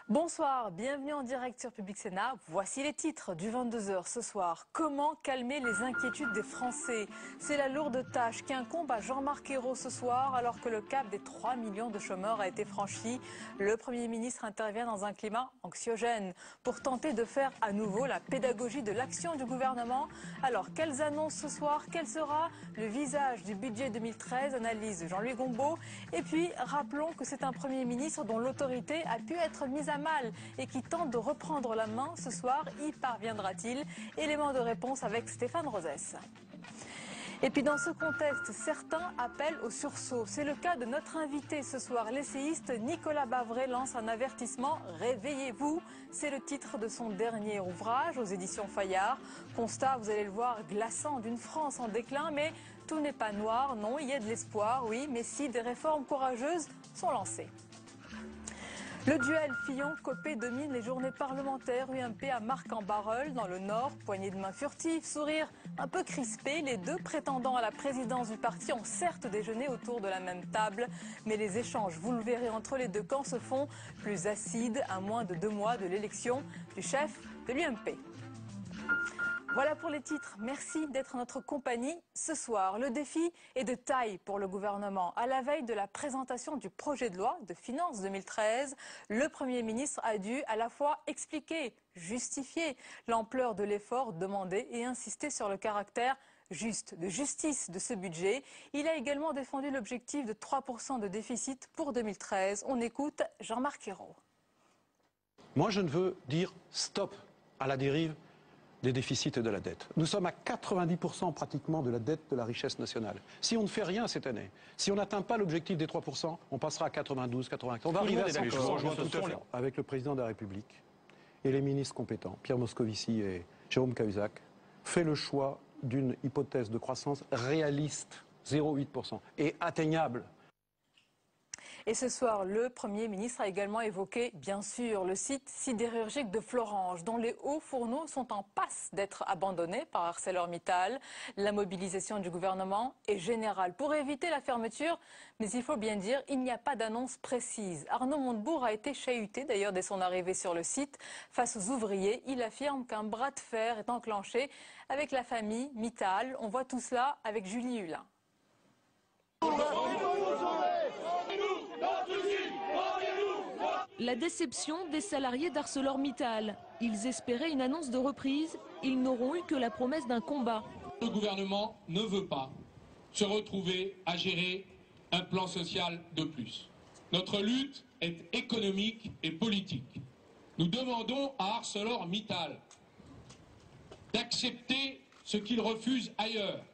Bonsoir, bienvenue en direct sur Public Sénat. Voici les titres du 22h ce soir. Comment calmer les inquiétudes des Français? C'est la lourde tâche qui incombe à Jean-Marc Ayrault ce soir alors que le cap des 3 millions de chômeurs a été franchi. Le Premier ministre intervient dans un climat anxiogène pour tenter de faire à nouveau la pédagogie de l'action du gouvernement. Alors, quelles annonces ce soir? Quel sera le visage du budget 2013? Analyse Jean-Louis Gombault. Et puis, rappelons que c'est un Premier ministre dont l'autorité a pu être mise à mal et qui tente de reprendre la main ce soir. Y parviendra-t-il? Élément de réponse avec Stéphane Rosès. Et puis dans ce contexte, certains appellent au sursaut. C'est le cas de notre invité ce soir. L'essayiste Nicolas Bavray lance un avertissement. Réveillez-vous. C'est le titre de son dernier ouvrage aux éditions Fayard. Constat, vous allez le voir, glaçant d'une France en déclin, mais tout n'est pas noir. Non, il y a de l'espoir, oui, mais si des réformes courageuses sont lancées. Le duel Fillon-Copé domine les journées parlementaires. UMP à Marcq-en-Barœul, dans le Nord. Poignée de main furtive, sourire un peu crispé. Les deux prétendants à la présidence du parti ont certes déjeuné autour de la même table. Mais les échanges, vous le verrez, entre les deux camps se font plus acides à moins de 2 mois de l'élection du chef de l'UMP. Voilà pour les titres. Merci d'être en notre compagnie ce soir. Le défi est de taille pour le gouvernement. À la veille de la présentation du projet de loi de finances 2013, le Premier ministre a dû à la fois expliquer, justifier l'ampleur de l'effort demandé et insister sur le caractère juste, de justice de ce budget. Il a également défendu l'objectif de 3% de déficit pour 2013. On écoute Jean-Marc Ayrault. Moi, je ne veux dire stop à la dérive des déficits et de la dette. Nous sommes à 90% pratiquement de la dette de la richesse nationale. Si on ne fait rien cette année, si on n'atteint pas l'objectif des 3%, on passera à 92, 95. On va arriver à avec le président de la République et les ministres compétents, Pierre Moscovici et Jérôme Cahuzac, fait le choix d'une hypothèse de croissance réaliste, 0,8%, et atteignable. Et ce soir, le Premier ministre a également évoqué, bien sûr, le site sidérurgique de Florange, dont les hauts fourneaux sont en passe d'être abandonnés par ArcelorMittal. La mobilisation du gouvernement est générale pour éviter la fermeture, mais il faut bien dire, il n'y a pas d'annonce précise. Arnaud Montebourg a été chahuté d'ailleurs dès son arrivée sur le site. Face aux ouvriers, il affirme qu'un bras de fer est enclenché avec la famille Mittal. On voit tout cela avec Julie Hulin. La déception des salariés d'ArcelorMittal. Ils espéraient une annonce de reprise, ils n'auront eu que la promesse d'un combat. Le gouvernement ne veut pas se retrouver à gérer un plan social de plus. Notre lutte est économique et politique. Nous demandons à ArcelorMittal d'accepter ce qu'il refuse ailleurs,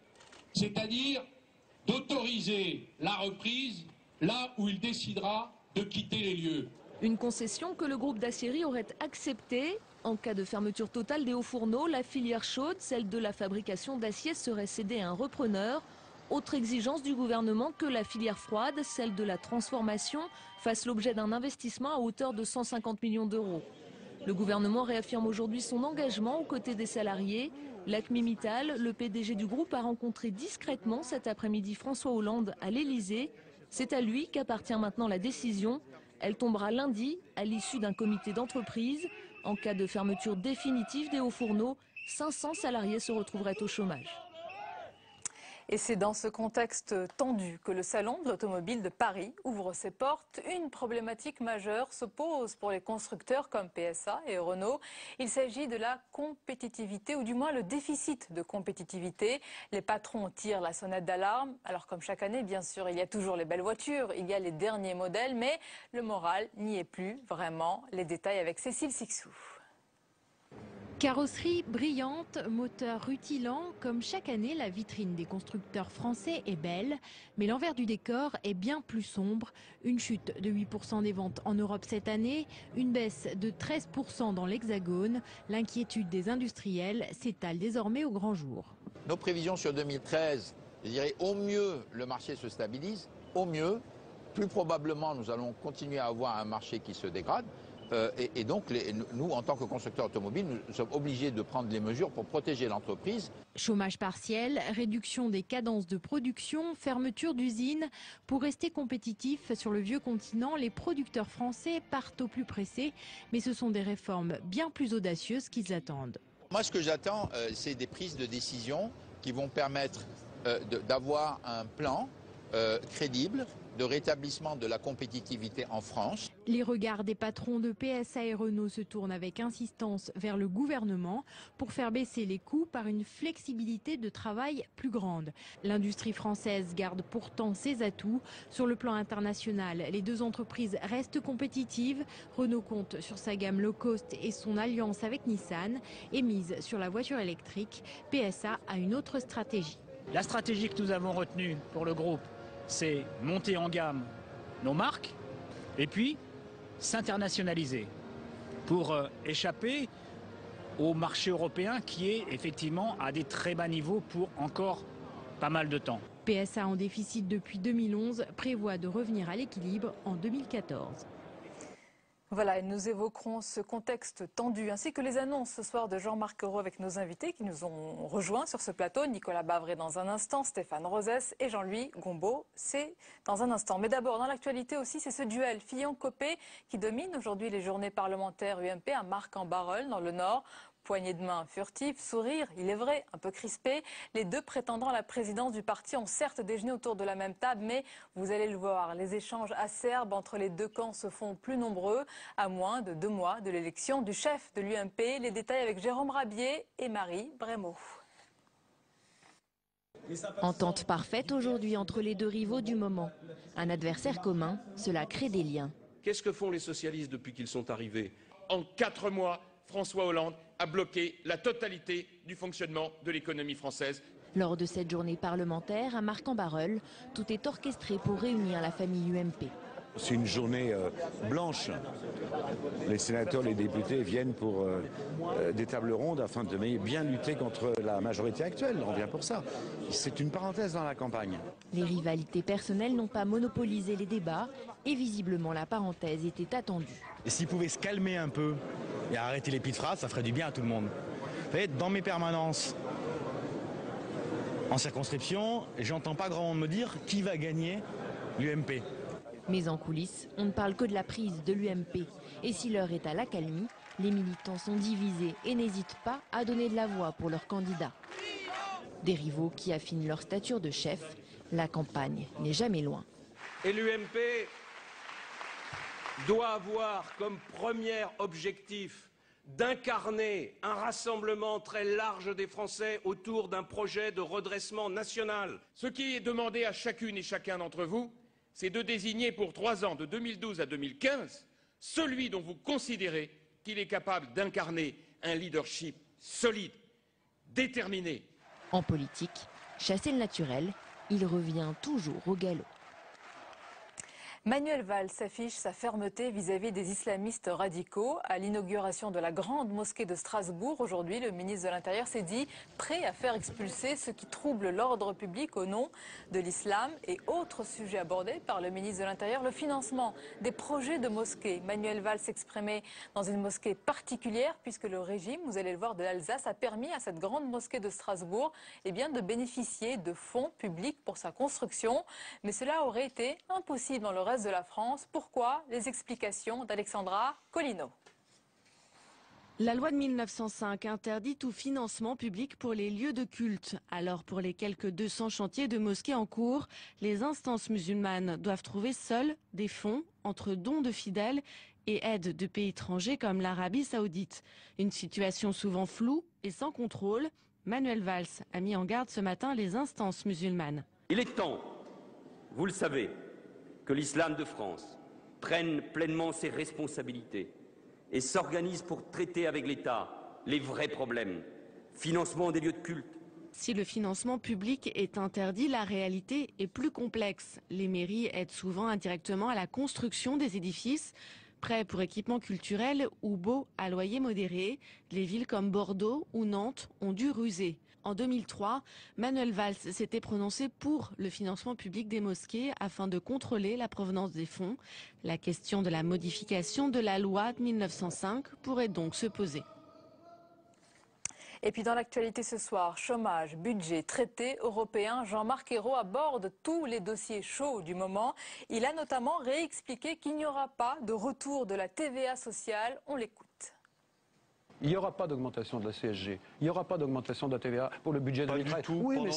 c'est-à-dire d'autoriser la reprise là où il décidera de quitter les lieux. Une concession que le groupe d'acierie aurait acceptée. En cas de fermeture totale des hauts fourneaux, la filière chaude, celle de la fabrication d'acier, serait cédée à un repreneur. Autre exigence du gouvernement, que la filière froide, celle de la transformation, fasse l'objet d'un investissement à hauteur de 150 millions d'euros. Le gouvernement réaffirme aujourd'hui son engagement aux côtés des salariés. Lakmi Mittal, le PDG du groupe, a rencontré discrètement cet après-midi François Hollande à l'Elysée. C'est à lui qu'appartient maintenant la décision. Elle tombera lundi à l'issue d'un comité d'entreprise. En cas de fermeture définitive des hauts fourneaux, 500 salariés se retrouveraient au chômage. Et c'est dans ce contexte tendu que le Salon de l'automobile de Paris ouvre ses portes. Une problématique majeure se pose pour les constructeurs comme PSA et Renault. Il s'agit de la compétitivité, ou du moins le déficit de compétitivité. Les patrons tirent la sonnette d'alarme. Alors comme chaque année, bien sûr, il y a toujours les belles voitures, il y a les derniers modèles, mais le moral n'y est plus vraiment. Les détails avec Cécile Sixou. Carrosserie brillante, moteur rutilant, comme chaque année, la vitrine des constructeurs français est belle, mais l'envers du décor est bien plus sombre. Une chute de 8% des ventes en Europe cette année, une baisse de 13% dans l'Hexagone. L'inquiétude des industriels s'étale désormais au grand jour. Nos prévisions sur 2013, je dirais au mieux le marché se stabilise, au mieux, plus probablement nous allons continuer à avoir un marché qui se dégrade. Et donc, nous, en tant que constructeurs automobiles, nous sommes obligés de prendre des mesures pour protéger l'entreprise. Chômage partiel, réduction des cadences de production, fermeture d'usines. Pour rester compétitifs sur le vieux continent, les producteurs français partent au plus pressé. Mais ce sont des réformes bien plus audacieuses qu'ils attendent. Moi, ce que j'attends, c'est des prises de décision qui vont permettre d'avoir un plan crédible de rétablissement de la compétitivité en France. Les regards des patrons de PSA et Renault se tournent avec insistance vers le gouvernement pour faire baisser les coûts par une flexibilité de travail plus grande. L'industrie française garde pourtant ses atouts. Sur le plan international, les deux entreprises restent compétitives. Renault compte sur sa gamme low cost et son alliance avec Nissan et mise sur la voiture électrique. PSA a une autre stratégie. La stratégie que nous avons retenue pour le groupe, c'est monter en gamme nos marques et puis s'internationaliser pour échapper au marché européen qui est effectivement à des très bas niveaux pour encore pas mal de temps. PSA en déficit depuis 2011 prévoit de revenir à l'équilibre en 2014. Voilà, et nous évoquerons ce contexte tendu ainsi que les annonces ce soir de Jean-Marc Ayrault avec nos invités qui nous ont rejoints sur ce plateau. Nicolas Bavret dans un instant, Stéphane Rosès et Jean-Louis Gombault, c'est dans un instant. Mais d'abord, dans l'actualité aussi, c'est ce duel Fillon-Copé qui domine aujourd'hui les journées parlementaires UMP à Marcq-en-Barœul dans le Nord. Poignée de main furtive, sourire, il est vrai, un peu crispé. Les deux prétendants à la présidence du parti ont certes déjeuné autour de la même table, mais vous allez le voir, les échanges acerbes entre les deux camps se font plus nombreux à moins de 2 mois de l'élection du chef de l'UMP. Les détails avec Jérôme Rabier et Marie Brémaud. Entente parfaite aujourd'hui entre les deux rivaux du moment. Un adversaire commun, cela crée des liens. Qu'est-ce que font les socialistes depuis qu'ils sont arrivés? En 4 mois, François Hollande a bloqué la totalité du fonctionnement de l'économie française. Lors de cette journée parlementaire à Marcq-en-Barœul, tout est orchestré pour réunir la famille UMP. C'est une journée blanche. Les sénateurs, les députés viennent pour des tables rondes afin de bien lutter contre la majorité actuelle. On vient pour ça. C'est une parenthèse dans la campagne. Les rivalités personnelles n'ont pas monopolisé les débats et visiblement la parenthèse était attendue. Et s'ils pouvaient se calmer un peu et arrêter les petites phrases, ça ferait du bien à tout le monde. Vous savez, dans mes permanences en circonscription, j'entends pas grand monde me dire qui va gagner l'UMP. Mais en coulisses, on ne parle que de la prise de l'UMP. Et si l'heure est à l'accalmie, les militants sont divisés et n'hésitent pas à donner de la voix pour leurs candidats. Des rivaux qui affinent leur stature de chef, la campagne n'est jamais loin. Et l'UMP doit avoir comme premier objectif d'incarner un rassemblement très large des Français autour d'un projet de redressement national. Ce qui est demandé à chacune et chacun d'entre vous, c'est de désigner pour 3 ans, de 2012 à 2015, celui dont vous considérez qu'il est capable d'incarner un leadership solide, déterminé. En politique, chasser le naturel, il revient toujours au galop. Manuel Valls affiche sa fermeté vis-à-vis des islamistes radicaux. À l'inauguration de la grande mosquée de Strasbourg, aujourd'hui, le ministre de l'Intérieur s'est dit prêt à faire expulser ceux qui troublent l'ordre public au nom de l'islam. Et autre sujet abordé par le ministre de l'Intérieur, le financement des projets de mosquées. Manuel Valls s'exprimait dans une mosquée particulière puisque le régime, vous allez le voir, de l'Alsace a permis à cette grande mosquée de Strasbourg de bénéficier de fonds publics pour sa construction. Mais cela aurait été impossible dans le reste de la France. Pourquoi? Les explications d'Alexandra Colino. La loi de 1905 interdit tout financement public pour les lieux de culte. Alors pour les quelques 200 chantiers de mosquées en cours, les instances musulmanes doivent trouver seules des fonds entre dons de fidèles et aides de pays étrangers comme l'Arabie Saoudite. Une situation souvent floue et sans contrôle. Manuel Valls a mis en garde ce matin les instances musulmanes. Il est temps, vous le savez, que l'islam de France prenne pleinement ses responsabilités et s'organise pour traiter avec l'État les vrais problèmes. Financement des lieux de culte. Si le financement public est interdit, la réalité est plus complexe. Les mairies aident souvent indirectement à la construction des édifices, prêts pour équipements culturels ou beaux à loyer modéré. Les villes comme Bordeaux ou Nantes ont dû ruser. En 2003, Manuel Valls s'était prononcé pour le financement public des mosquées afin de contrôler la provenance des fonds. La question de la modification de la loi de 1905 pourrait donc se poser. Et puis dans l'actualité ce soir, chômage, budget, traité européen, Jean-Marc Ayrault aborde tous les dossiers chauds du moment. Il a notamment réexpliqué qu'il n'y aura pas de retour de la TVA sociale. On l'écoute. Il n'y aura pas d'augmentation de la CSG, il n'y aura pas d'augmentation de la TVA pour le budget 2013. Oui, mais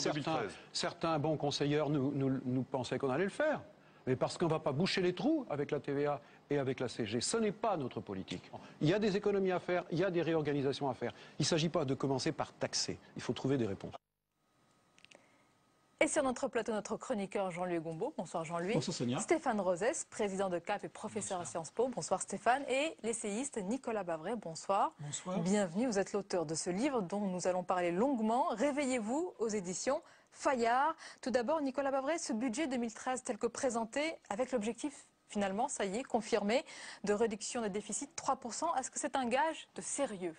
certains bons conseillers nous pensaient qu'on allait le faire. Mais parce qu'on ne va pas boucher les trous avec la TVA et avec la CSG. Ce n'est pas notre politique. Il y a des économies à faire, il y a des réorganisations à faire. Il ne s'agit pas de commencer par taxer. Il faut trouver des réponses. Et sur notre plateau, notre chroniqueur Jean-Louis Gombaud. Bonsoir Jean-Louis. Bonsoir Sonia. Stéphane Rosès, président de CAP et professeur à Sciences Po. Bonsoir Stéphane. Et l'essayiste Nicolas Bavray. Bonsoir. Bonsoir. Bienvenue, vous êtes l'auteur de ce livre dont nous allons parler longuement. Réveillez-vous aux éditions Fayard. Tout d'abord, Nicolas Bavray, ce budget 2013 tel que présenté, avec l'objectif finalement, ça y est, confirmé, de réduction des déficits 3%, est-ce que c'est un gage de sérieux ?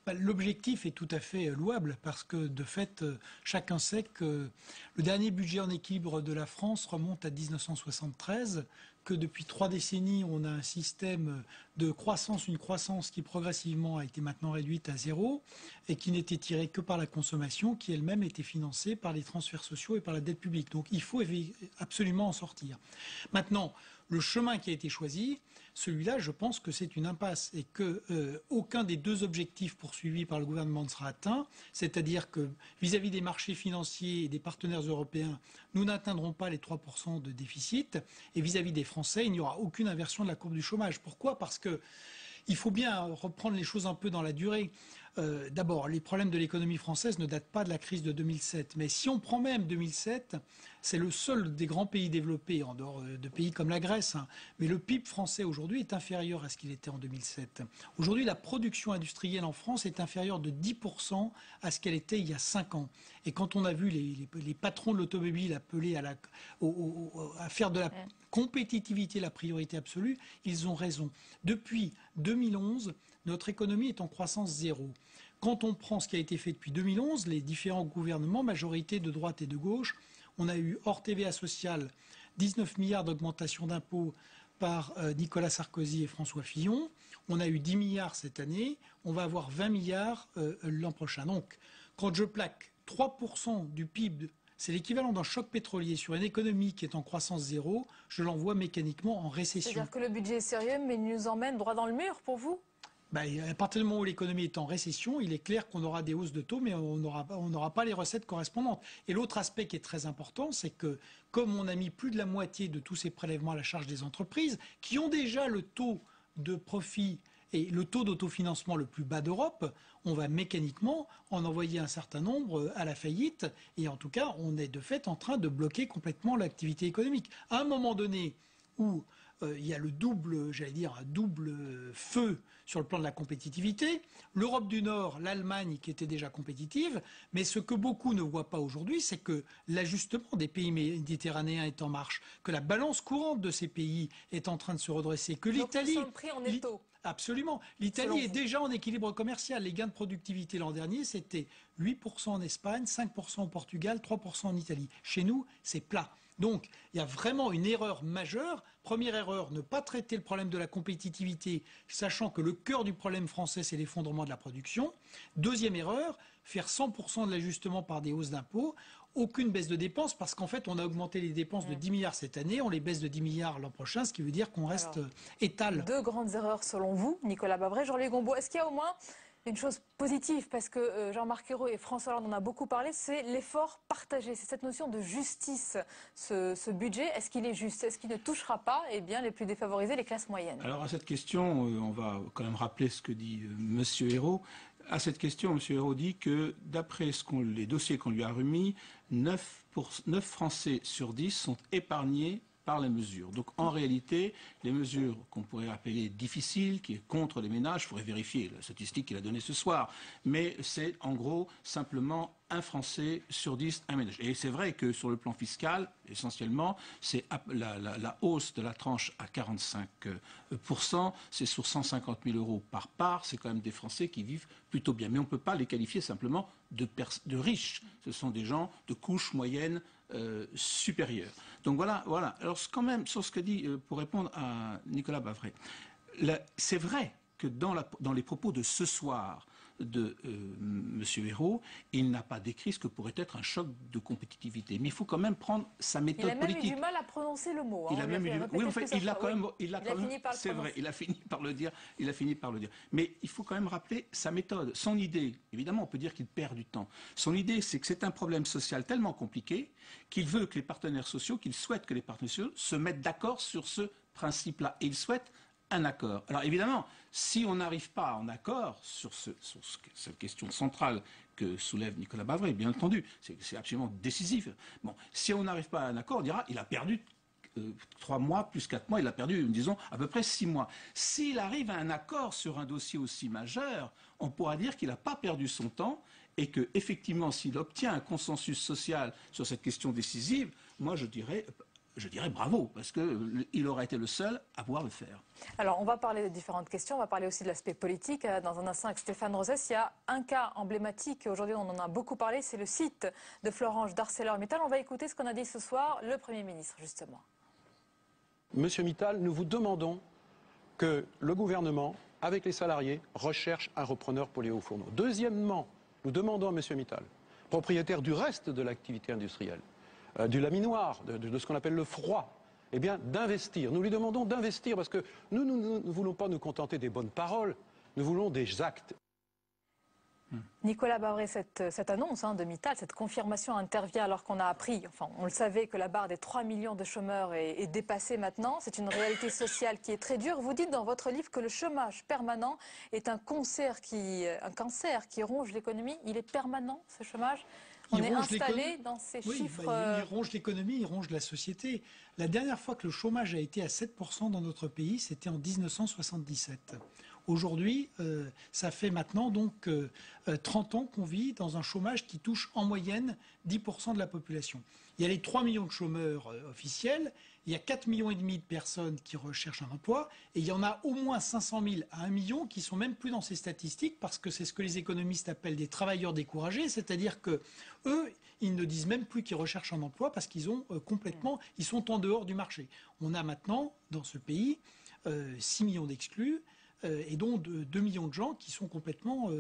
L'objectif est tout à fait louable parce que de fait, chacun sait que le dernier budget en équilibre de la France remonte à 1973, que depuis 3 décennies, on a un système de croissance, une croissance qui progressivement a été maintenant réduite à 0 et qui n'était tirée que par la consommation, qui elle-même était financée par les transferts sociaux et par la dette publique. Donc il faut absolument en sortir. Maintenant, le chemin qui a été choisi, celui-là, je pense que c'est une impasse et que aucun des deux objectifs poursuivis par le gouvernement ne sera atteint, c'est-à-dire que vis-à-vis des marchés financiers et des partenaires européens, nous n'atteindrons pas les 3% de déficit et vis-à-vis des Français, il n'y aura aucune inversion de la courbe du chômage. Pourquoi ? Parce que il faut bien reprendre les choses un peu dans la durée. D'abord, les problèmes de l'économie française ne datent pas de la crise de 2007. Mais si on prend même 2007, c'est le seul des grands pays développés, en dehors de pays comme la Grèce. Mais le PIB français aujourd'hui est inférieur à ce qu'il était en 2007. Aujourd'hui, la production industrielle en France est inférieure de 10% à ce qu'elle était il y a 5 ans. Et quand on a vu les patrons de l'automobile appeler à faire de la compétitivité la priorité absolue, ils ont raison. Depuis 2011, notre économie est en croissance zéro. Quand on prend ce qui a été fait depuis 2011, les différents gouvernements, majorité de droite et de gauche, on a eu hors TVA sociale 19 milliards d'augmentation d'impôts par Nicolas Sarkozy et François Fillon. On a eu 10 milliards cette année. On va avoir 20 milliards l'an prochain. Donc, quand je plaque 3% du PIB, c'est l'équivalent d'un choc pétrolier sur une économie qui est en croissance zéro, je l'envoie mécanisement en récession. C'est-à-dire que le budget est sérieux, mais il nous emmène droit dans le mur pour vous ? À partir du moment où l'économie est en récession, il est clair qu'on aura des hausses de taux, mais on n'aura pas les recettes correspondantes. Et l'autre aspect qui est très important, c'est que comme on a mis plus de la moitié de tous ces prélèvements à la charge des entreprises, qui ont déjà le taux de profit et le taux d'autofinancement le plus bas d'Europe, on va mécaniquement en envoyer un certain nombre à la faillite. Et en tout cas, on est de fait en train de bloquer complètement l'activité économique. À un moment donné où il y a le double, j'allais dire, un double feu sur le plan de la compétitivité. L'Europe du Nord, l'Allemagne qui était déjà compétitive, mais ce que beaucoup ne voient pas aujourd'hui, c'est que l'ajustement des pays méditerranéens est en marche, que la balance courante de ces pays est en train de se redresser, que l'Italie... Donc nous sommes pris en étau. Absolument. L'Italie est déjà en équilibre commercial. Les gains de productivité l'an dernier, c'était 8% en Espagne, 5% au Portugal, 3% en Italie. Chez nous, c'est plat. Donc, il y a vraiment une erreur majeure. Première erreur, ne pas traiter le problème de la compétitivité, sachant que le cœur du problème français, c'est l'effondrement de la production. Deuxième erreur, faire 100% de l'ajustement par des hausses d'impôts. Aucune baisse de dépenses, parce qu'en fait, on a augmenté les dépenses de 10 milliards cette année, on les baisse de 10 milliards l'an prochain, ce qui veut dire qu'on reste étal. Deux grandes erreurs selon vous, Nicolas Bavray, Jean-Louis Gombaud. Est-ce qu'il y a au moins une chose positive, parce que Jean-Marc Ayrault et François Hollande en a beaucoup parlé, c'est l'effort partagé, c'est cette notion de justice. Ce budget, est-ce qu'il est juste? Est-ce qu'il ne touchera pas les plus défavorisés, les classes moyennes? Alors à cette question, on va quand même rappeler ce que dit M. Ayrault. À cette question, M. Ayrault dit que d'après les dossiers qu'on lui a remis, 9 Français sur 10 sont épargnés par les mesures. Donc en réalité, les mesures qu'on pourrait appeler difficiles, qui est contre les ménages, il faudrait vérifier la statistique qu'il a donnée ce soir, mais c'est en gros simplement un Français sur 10, un ménage. Et c'est vrai que sur le plan fiscal, essentiellement, c'est la hausse de la tranche à 45%, c'est sur 150 000 euros par part, c'est quand même des Français qui vivent plutôt bien. Mais on ne peut pas les qualifier simplement de riches. Ce sont des gens de couche moyenne supérieure. Donc voilà. Alors quand même, sur ce que dit, pour répondre à Nicolas Bavray, c'est vrai que dans les propos de ce soir, de M. Hérault, il n'a pas décrit ce que pourrait être un choc de compétitivité. Mais il faut quand même prendre sa méthode politique. Il a même eu du mal à prononcer le mot. Il a même eu du mal. Oui, en fait, il a quand même. C'est vrai, il a fini par le dire. Mais il faut quand même rappeler sa méthode. Son idée, évidemment, on peut dire qu'il perd du temps. Son idée, c'est que c'est un problème social tellement compliqué qu'il veut que les partenaires sociaux, qu'il souhaite que les partenaires sociaux se mettent d'accord sur ce principe-là. Et il souhaite un accord. Alors évidemment, si on n'arrive pas en accord sur cette question centrale que soulève Nicolas Bavray, bien entendu, c'est absolument décisif. Bon, si on n'arrive pas à un accord, on dira il a perdu 3 mois plus 4 mois, il a perdu, disons, à peu près 6 mois. S'il arrive à un accord sur un dossier aussi majeur, on pourra dire qu'il n'a pas perdu son temps et que, effectivement, s'il obtient un consensus social sur cette question décisive, moi je dirais bravo, parce qu'il aurait été le seul à pouvoir le faire. Alors, on va parler de différentes questions, on va parler aussi de l'aspect politique. Dans un instant, avec Stéphane Rosès, il y a un cas emblématique, aujourd'hui on en a beaucoup parlé, c'est le site de Florange d'ArcelorMittal. On va écouter ce qu'on a dit ce soir, le Premier ministre, justement. Monsieur Mittal, nous vous demandons que le gouvernement, avec les salariés, recherche un repreneur pour les hauts fourneaux. Deuxièmement, nous demandons à Monsieur Mittal, propriétaire du reste de l'activité industrielle, du laminoir, de ce qu'on appelle le froid, eh bien d'investir. Nous lui demandons d'investir parce que nous ne voulons pas nous contenter des bonnes paroles, nous voulons des actes. Nicolas Bavray, cette annonce de Mittal, cette confirmation intervient alors qu'on a appris, enfin on le savait, que la barre des 3 millions de chômeurs est dépassée maintenant. C'est une réalité sociale qui est très dure. Vous dites dans votre livre que le chômage permanent est un cancer qui ronge l'économie. Il est permanent, ce chômage ? On est installé dans ces chiffres. Il ronge l'économie, il ronge la société. La dernière fois que le chômage a été à 7% dans notre pays, c'était en 1977. Aujourd'hui, ça fait maintenant donc 30 ans qu'on vit dans un chômage qui touche en moyenne 10% de la population. Il y a les 3 millions de chômeurs officiels, il y a 4,5 millions de personnes qui recherchent un emploi, et il y en a au moins 500 000 à 1 million qui sont même plus dans ces statistiques parce que c'est ce que les économistes appellent des travailleurs découragés, c'est-à-dire que eux, ils ne disent même plus qu'ils recherchent un emploi parce qu'ils ont ils sont en dehors du marché. On a maintenant, dans ce pays, 6 millions d'exclus, et dont 2 millions de gens qui sont complètement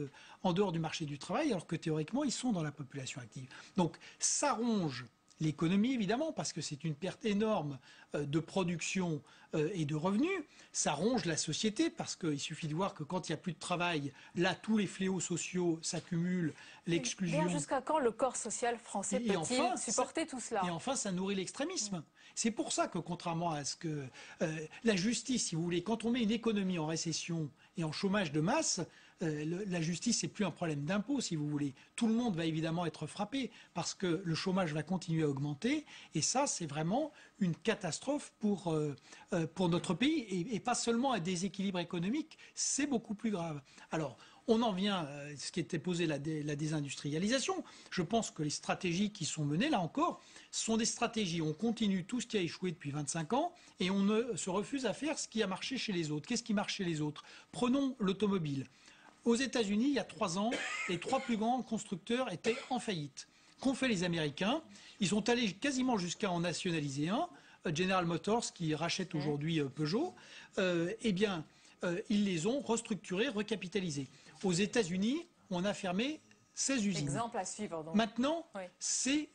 en dehors du marché du travail, alors que théoriquement, ils sont dans la population active. Donc, ça ronge l'économie, évidemment, parce que c'est une perte énorme de production et de revenus. Ça ronge la société, parce qu'il suffit de voir que quand il n'y a plus de travail, là, tous les fléaux sociaux s'accumulent, l'exclusion... Jusqu'à quand le corps social français peut-il supporter tout cela ? Et enfin, ça nourrit l'extrémisme. C'est pour ça que, contrairement à ce que la justice, si vous voulez, quand on met une économie en récession et en chômage de masse, la justice, c'est plus un problème d'impôt, si vous voulez. Tout le monde va évidemment être frappé parce que le chômage va continuer à augmenter. Et ça, c'est vraiment une catastrophe pour notre pays. Et pas seulement un déséquilibre économique, c'est beaucoup plus grave. Alors, on en vient à ce qui était posé, la désindustrialisation. Je pense que les stratégies qui sont menées, là encore, sont des stratégies. On continue tout ce qui a échoué depuis 25 ans et on se refuse à faire ce qui a marché chez les autres. Qu'est-ce qui marche chez les autres ? Prenons l'automobile. Aux États-Unis, il y a 3 ans, les 3 plus grands constructeurs étaient en faillite. Qu'ont fait les Américains ? Ils sont allés quasiment jusqu'à en nationaliser un, General Motors, qui rachète aujourd'hui Peugeot. Ils les ont restructurés, recapitalisés. Aux États-Unis, on a fermé 16 usines. Exemple à suivre. Donc. Maintenant, ces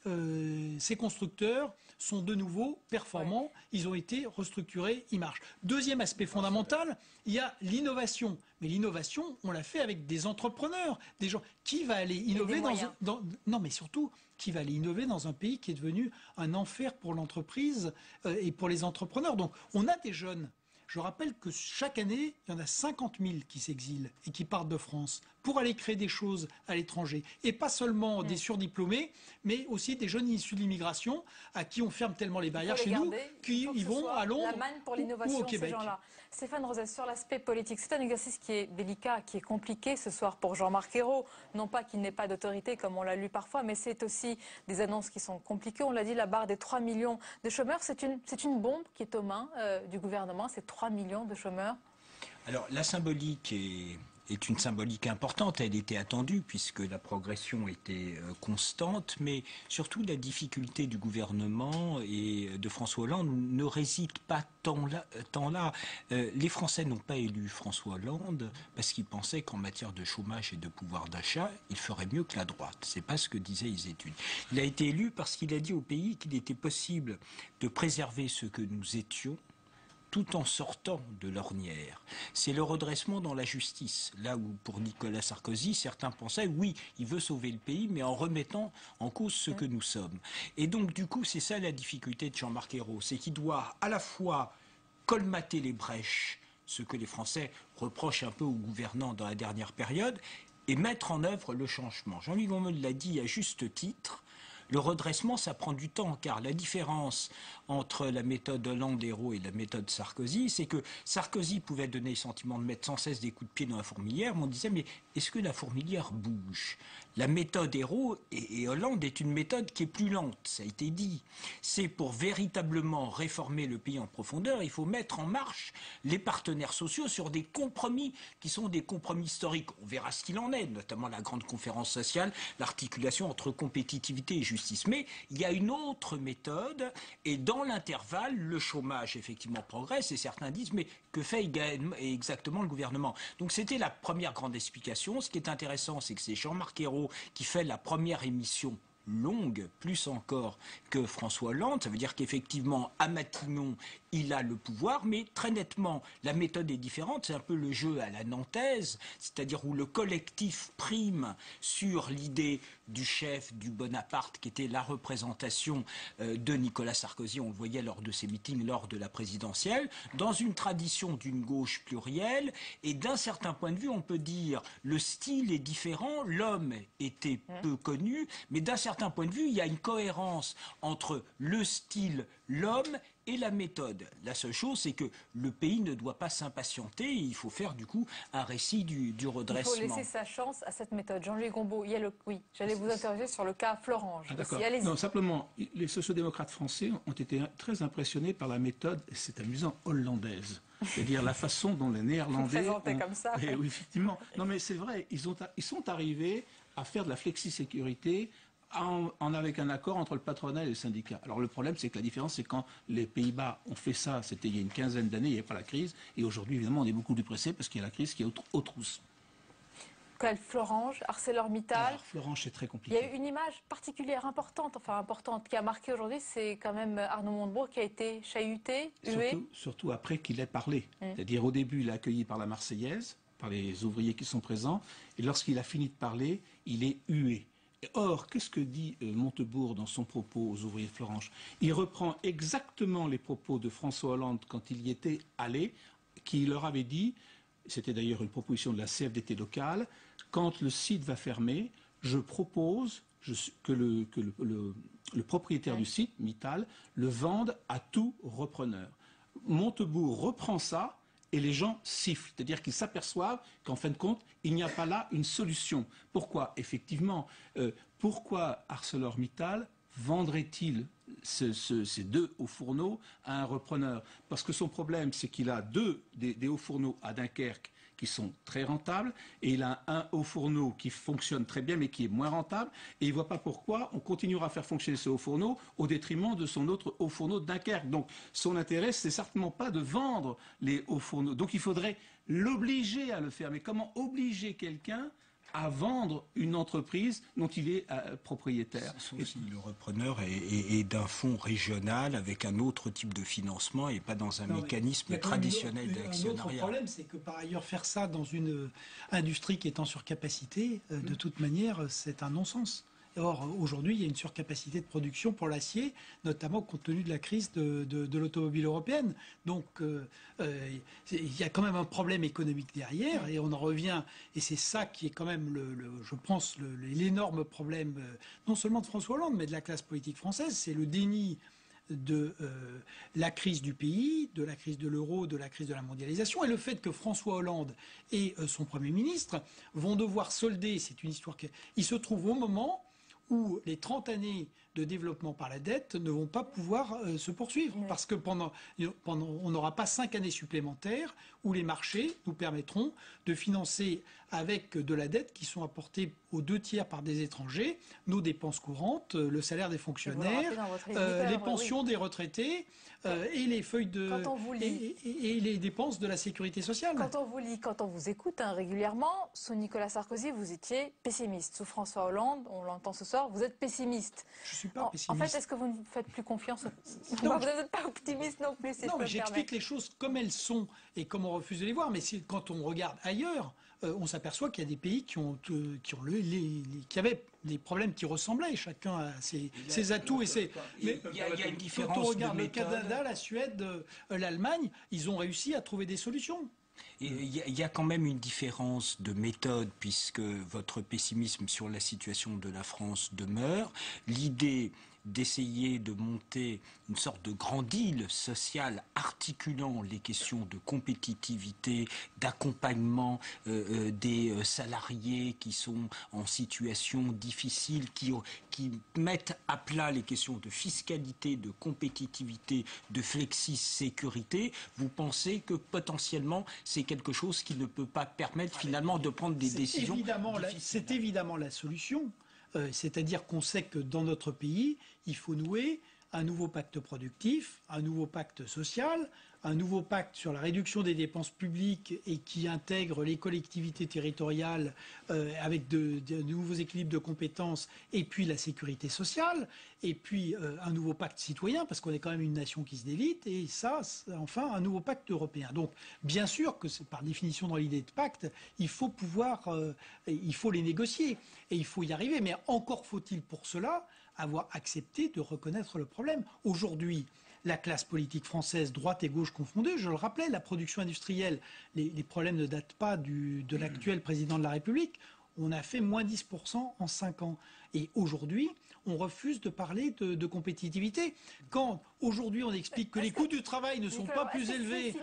constructeurs sont de nouveau performants. Ils ont été restructurés, ils marchent. Deuxième aspect fondamental, il y a l'innovation. Mais l'innovation, on l'a fait avec des entrepreneurs, des gens. Qui va aller innover non, mais surtout, qui va aller innover dans un pays qui est devenu un enfer pour l'entreprise et pour les entrepreneurs. Donc, on a des jeunes. Je rappelle que chaque année, il y en a 50 000 qui s'exilent et qui partent de France pour aller créer des choses à l'étranger. Et pas seulement des surdiplômés, mais aussi des jeunes issus de l'immigration à qui on ferme tellement les barrières chez nous qu'ils vont à Londres la manne pour ou l'innovation, au Québec. ces gens-là. Stéphane Rosès, sur l'aspect politique, c'est un exercice qui est délicat, qui est compliqué ce soir pour Jean-Marc Ayrault. Non pas qu'il n'ait pas d'autorité comme on l'a lu parfois, mais c'est aussi des annonces qui sont compliquées. On l'a dit, la barre des 3 millions de chômeurs, c'est une bombe qui est aux mains du gouvernement, c'est 3 millions de chômeurs. Alors la symbolique est une symbolique importante, elle était attendue puisque la progression était constante, mais surtout la difficulté du gouvernement et de François Hollande ne réside pas tant là. Les Français n'ont pas élu François Hollande parce qu'ils pensaient qu'en matière de chômage et de pouvoir d'achat, il ferait mieux que la droite. C'est pas ce que disaient les études. Il a été élu parce qu'il a dit au pays qu'il était possible de préserver ce que nous étions tout en sortant de l'ornière. C'est le redressement dans la justice. Là où, pour Nicolas Sarkozy, certains pensaient, oui, il veut sauver le pays, mais en remettant en cause ce que nous sommes. Et donc, du coup, c'est ça la difficulté de Jean-Marc Ayrault, c'est qu'il doit à la fois colmater les brèches, ce que les Français reprochent un peu aux gouvernants dans la dernière période, et mettre en œuvre le changement. Jean-Louis Gourmel l'a dit à juste titre, le redressement, ça prend du temps, car la différence entre la méthode Hollande-Ayrault et la méthode Sarkozy, c'est que Sarkozy pouvait donner le sentiment de mettre sans cesse des coups de pied dans la fourmilière, mais on disait, mais est-ce que la fourmilière bouge? La méthode Ayrault et Hollande est une méthode qui est plus lente, ça a été dit. C'est pour véritablement réformer le pays en profondeur, il faut mettre en marche les partenaires sociaux sur des compromis qui sont des compromis historiques. On verra ce qu'il en est, notamment la grande conférence sociale, l'articulation entre compétitivité et justice. Mais il y a une autre méthode, et dans l'intervalle, le chômage effectivement progresse, et certains disent, mais que fait exactement le gouvernement? Donc c'était la première grande explication. Ce qui est intéressant, c'est que c'est Jean-Marc Ayrault qui fait la première émission longue, plus encore que François Hollande. Ça veut dire qu'effectivement, à Matignon, il a le pouvoir, mais très nettement, la méthode est différente. C'est un peu le jeu à la nantaise, c'est-à-dire où le collectif prime sur l'idée du chef, du Bonaparte, qui était la représentation de Nicolas Sarkozy. On le voyait lors de ses meetings, lors de la présidentielle, dans une tradition d'une gauche plurielle. Et d'un certain point de vue, on peut dire, le style est différent, l'homme était peu connu, mais d'un certain point de vue, il y a une cohérence entre le style, l'homme et la méthode. La seule chose, c'est que le pays ne doit pas s'impatienter et il faut faire du coup un récit du redressement. Il faut laisser sa chance à cette méthode. Jean-Louis Gombault, oui, j'allais vous interroger sur le cas Florange. Ah, d'accord. Non, simplement, les sociodémocrates français ont été très impressionnés par la méthode, c'est amusant, hollandaise. C'est-à-dire la façon dont les Néerlandais... comme ça. Oui, effectivement. Non, mais c'est vrai, ils sont arrivés à faire de la flexi-sécurité avec un accord entre le patronat et les syndicats. Alors le problème, c'est que la différence, c'est quand les Pays-Bas ont fait ça, c'était il y a une quinzaine d'années, il n'y avait pas la crise, et aujourd'hui, évidemment, on est beaucoup plus pressé parce qu'il y a la crise qui est aux trousses. Florange, ArcelorMittal. Florange, c'est très compliqué. Il y a eu une image particulière, importante, qui a marqué aujourd'hui, c'est quand même Arnaud Montebourg qui a été chahuté, hué. Surtout après qu'il ait parlé. C'est-à-dire au début, il est accueilli par la Marseillaise, par les ouvriers qui sont présents, et lorsqu'il a fini de parler, il est hué. Or, qu'est-ce que dit Montebourg dans son propos aux ouvriers de Florange? Il reprend exactement les propos de François Hollande quand il y était allé, qui leur avait dit, c'était d'ailleurs une proposition de la CFDT locale, quand le site va fermer, je propose que le propriétaire du site, Mittal, le vende à tout repreneur. Montebourg reprend ça, et les gens sifflent, c'est-à-dire qu'ils s'aperçoivent qu'en fin de compte, il n'y a pas là une solution. Pourquoi? Effectivement, pourquoi ArcelorMittal vendrait-il ces deux hauts fourneaux à un repreneur? Parce que son problème, c'est qu'il a des hauts fourneaux à Dunkerque qui sont très rentables, et il a un haut fourneau qui fonctionne très bien, mais qui est moins rentable, et il ne voit pas pourquoi on continuera à faire fonctionner ce haut fourneau au détriment de son autre haut fourneau de Dunkerque. Donc son intérêt, c'est certainement pas de vendre les hauts fourneaux. Donc il faudrait l'obliger à le faire. Mais comment obliger quelqu'un à vendre une entreprise dont il est propriétaire? Sauf si le repreneur est d'un fonds régional avec un autre type de financement et pas dans un mécanisme traditionnel d'actionnariat. Un autre problème, c'est que par ailleurs, faire ça dans une industrie qui est en surcapacité, de toute manière, c'est un non-sens. Or, aujourd'hui, il y a une surcapacité de production pour l'acier, notamment compte tenu de la crise de l'automobile européenne. Donc, il y a quand même un problème économique derrière, et on en revient, et c'est ça qui est quand même, je pense, l'énorme problème, non seulement de François Hollande, mais de la classe politique française, c'est le déni de la crise du pays, de la crise de l'euro, de la crise de la mondialisation, et le fait que François Hollande et son Premier ministre vont devoir solder, c'est une histoire qui se trouve au moment où les 30 années de développement par la dette ne vont pas pouvoir se poursuivre. Oui. Parce que on n'aura pas 5 années supplémentaires où les marchés nous permettront de financer avec de la dette qui sont apportées aux 2 tiers par des étrangers, nos dépenses courantes, le salaire des fonctionnaires, les pensions des retraités et les feuilles de... et les dépenses de la sécurité sociale. Quand on vous lit, quand on vous écoute régulièrement, sous Nicolas Sarkozy, vous étiez pessimiste. Sous François Hollande, on l'entend ce soir, vous êtes pessimiste. Je suis pas pessimiste. En fait, est-ce que vous ne faites plus confiance Non, vous n'êtes pas optimiste non plus, si non, mais j'explique les choses comme elles sont et comme on refuse de les voir. Mais quand on regarde ailleurs, on s'aperçoit qu'il y a des pays qui avaient des problèmes qui ressemblaient. Chacun a ses atouts et ses... Mais il y a une différence. Quand on regarde le Canada, la Suède, l'Allemagne, ils ont réussi à trouver des solutions. Il y a quand même une différence de méthode puisque votre pessimisme sur la situation de la France demeure. L'idée d'essayer de monter une sorte de grande île sociale articulant les questions de compétitivité, d'accompagnement des salariés qui sont en situation difficile, qui mettent à plat les questions de fiscalité, de compétitivité, de flexi-sécurité. Vous pensez que potentiellement c'est quelque chose qui ne peut pas permettre finalement de prendre des décisions difficiles. C'est évidemment la solution. C'est-à-dire qu'on sait que dans notre pays, il faut nouer un nouveau pacte productif, un nouveau pacte social, un nouveau pacte sur la réduction des dépenses publiques et qui intègre les collectivités territoriales avec de nouveaux équilibres de compétences, et puis la sécurité sociale, et puis un nouveau pacte citoyen, parce qu'on est quand même une nation qui se délite, et ça, enfin, un nouveau pacte européen. Donc, bien sûr que par définition dans l'idée de pacte, il faut il faut les négocier, et il faut y arriver, mais encore faut-il pour cela avoir accepté de reconnaître le problème. Aujourd'hui, la classe politique française, droite et gauche confondues, je le rappelais, la production industrielle, les problèmes ne datent pas de l'actuel président de la République. On a fait moins 10% en 5 ans. Et aujourd'hui, on refuse de parler de compétitivité. Quand aujourd'hui on explique que les coûts du travail ne sont pas plus élevés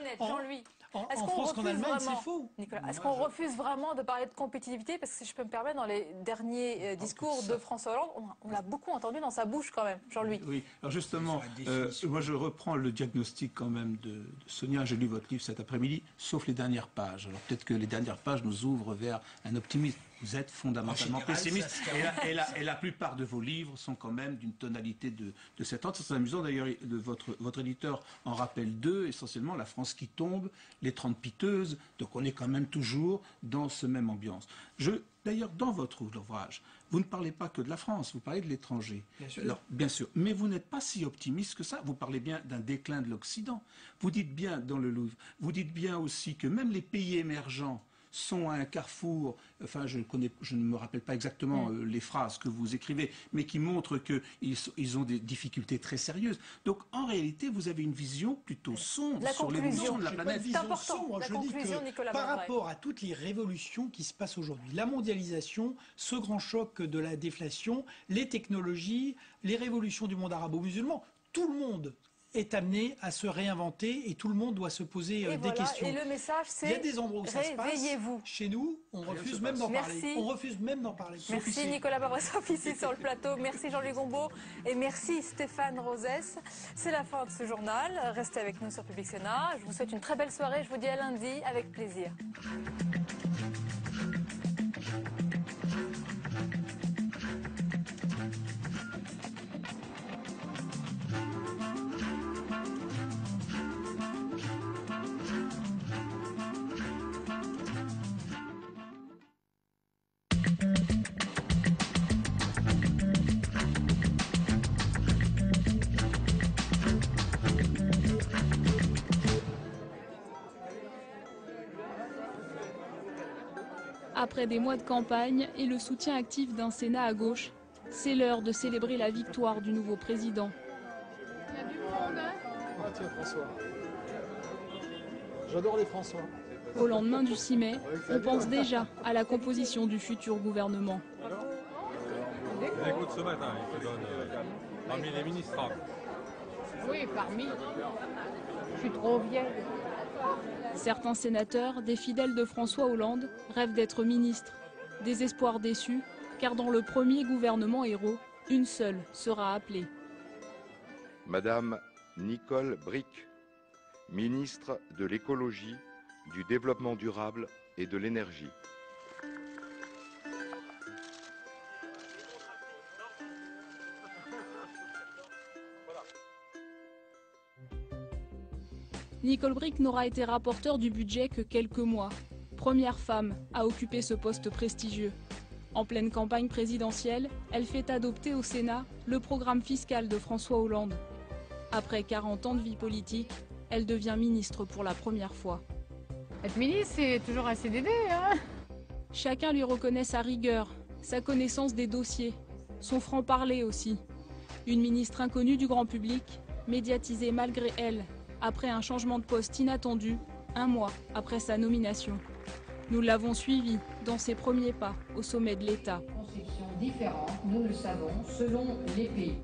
en France qu'en Allemagne, c'est faux. Nicolas, est-ce qu'on refuse vraiment de parler de compétitivité? Parce que si je peux me permettre, dans les derniers discours de François Hollande, on l'a beaucoup entendu dans sa bouche quand même, Jean-Louis. Oui, alors justement, moi je reprends le diagnostic quand même de Sonia. J'ai lu votre livre cet après-midi, sauf les dernières pages. Alors peut-être que les dernières pages nous ouvrent vers un optimisme. Vous êtes fondamentalement pessimiste. Et la plupart de vos livres sont quand même d'une tonalité de cet ordre. C'est amusant d'ailleurs, votre éditeur en rappelle 2, essentiellement La France qui tombe, Les 30 piteuses. Donc on est quand même toujours dans ce même ambiance. D'ailleurs, dans votre ouvrage, vous ne parlez pas que de la France, vous parlez de l'étranger. Bien sûr. Mais vous n'êtes pas si optimiste que ça. Vous parlez bien d'un déclin de l'Occident. Vous dites bien dans le Louvre, vous dites bien aussi que même les pays émergents sont à un carrefour, enfin je ne me rappelle pas exactement les phrases que vous écrivez, mais qui montrent qu'ils ont des difficultés très sérieuses. Donc en réalité, vous avez une vision plutôt sombre sur l'évolution de la planète. C'est important. Je dis que par rapport à toutes les révolutions qui se passent aujourd'hui, la mondialisation, ce grand choc de la déflation, les technologies, les révolutions du monde arabo-musulman, tout le monde est amené à se réinventer et tout le monde doit se poser des questions. Et le message, c'est il y a des endroits où ça se passe. Réveillez-vous. Chez nous, on refuse même d'en parler. On refuse même d'en parler. Merci Nicolas Babressov ici sur le plateau. Merci Jean-Louis Gombault et merci Stéphane Rosès. C'est la fin de ce journal. Restez avec nous sur Public Sénat. Je vous souhaite une très belle soirée. Je vous dis à lundi avec plaisir. Après des mois de campagne et le soutien actif d'un Sénat à gauche, C'est l'heure de célébrer la victoire du nouveau président. Il y a du monde, hein? Ah tiens, François. J'adore les François. Au lendemain du 6 mai, on pense déjà à la composition du futur gouvernement. Écoute, ce matin, il te donne parmi les ministres. Oui, parmi. Je suis trop vieille. Certains sénateurs, des fidèles de François Hollande, rêvent d'être ministres. Des espoirs déçus, car dans le premier gouvernement Ayrault, une seule sera appelée. Madame Nicole Bricq, ministre de l'écologie, du développement durable et de l'énergie. Nicole Bricq n'aura été rapporteure du budget que quelques mois. Première femme à occuper ce poste prestigieux. En pleine campagne présidentielle, elle fait adopter au Sénat le programme fiscal de François Hollande. Après 40 ans de vie politique, elle devient ministre pour la première fois. Être ministre, c'est toujours un CDD, hein? Chacun lui reconnaît sa rigueur, sa connaissance des dossiers, son franc-parler aussi. Une ministre inconnue du grand public, médiatisée malgré elle, après un changement de poste inattendu, un mois après sa nomination. Nous l'avons suivie dans ses premiers pas au sommet de l'État. Conception différente, nous le savons, selon les pays.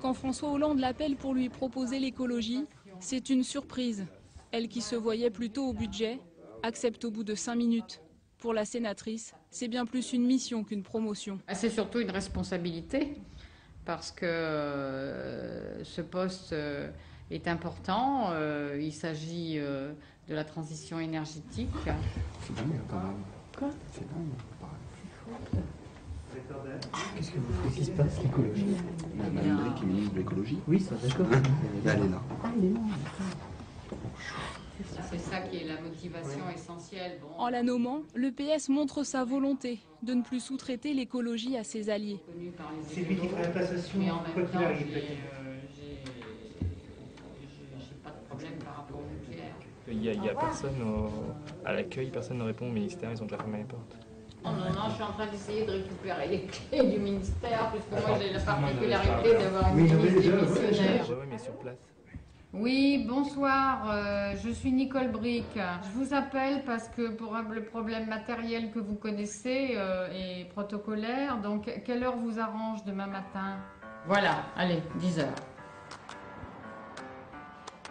Quand François Hollande l'appelle pour lui proposer l'écologie, c'est une surprise. Elle qui se voyait plutôt au budget, accepte au bout de 5 minutes. Pour la sénatrice, c'est bien plus une mission qu'une promotion. C'est surtout une responsabilité, parce que ce poste est important. Il s'agit de la transition énergétique. C'est dingue quand même. Quoi? C'est dingue. Qu'est-ce que qui se passe, l'écologie? Madame Bricq est ministre de l'écologie? Oui, ça d'accord. Elle est là. Ah, elle est là. C'est ça qui est la motivation essentielle. Bon. En la nommant, le PS montre sa volonté de ne plus sous-traiter l'écologie à ses alliés. C'est lui qui fera la passation, quoi qu'il arrive. J'ai pas de problème par rapport au nucléaire. Il y a personne à l'accueil, personne ne répond au ministère, ils ont déjà fermé les portes. Oh non, je suis en train d'essayer de récupérer les clés du ministère, puisque moi j'ai la particularité d'avoir une ministre démissionnaire. Oui, mais sur place. Oui, bonsoir, je suis Nicole Bricq. Je vous appelle parce que pour le problème matériel que vous connaissez est protocolaire, donc quelle heure vous arrange demain matin? Voilà, allez, 10h.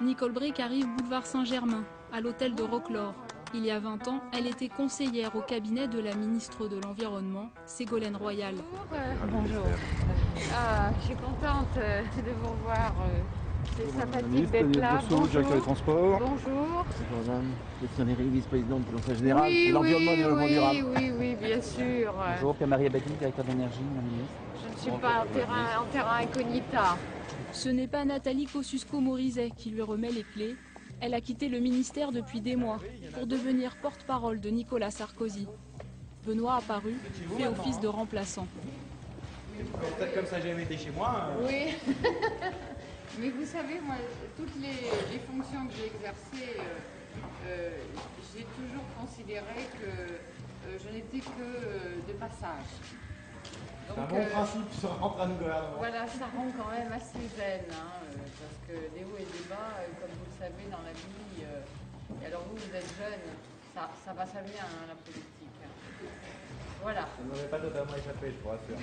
Nicole Bricq arrive boulevard Saint-Germain, à l'hôtel de Roquelaure. Il y a 20 ans, elle était conseillère au cabinet de la ministre de l'Environnement, Ségolène Royal. Bonjour. Je suis contente de vous revoir. C'est sympathique d'être là. Bonjour, directeur des transports. Bonjour. Bonjour madame, Christiane Herry, vice-présidente de l'Ensemble général, Oui, l'environnement et le développement durable. Oui, bien sûr. Bonjour, Pierre-Marie Abadi, directeur d'énergie, madame la ministre. Je ne suis pas en terrain incognita. Ce n'est pas Nathalie Kosciusko-Morizet qui lui remet les clés. Elle a quitté le ministère depuis des mois pour devenir porte-parole de Nicolas Sarkozy. Benoît apparu, fait office de remplaçant. Peut-être comme ça j'ai jamais été chez moi. Oui. Mais vous savez, moi, toutes les fonctions que j'ai exercées, j'ai toujours considéré que je n'étais que de passage. C'est un bon principe, ça rentre à nous gouvernement. Voilà, ça rend quand même assez zen, hein, parce que des hauts et des bas, comme vous le savez, dans la vie, et alors vous êtes jeune, ça va, ça vient, hein, la politique. Voilà. Ça ne m'aurait pas totalement échappé, je vous rassure.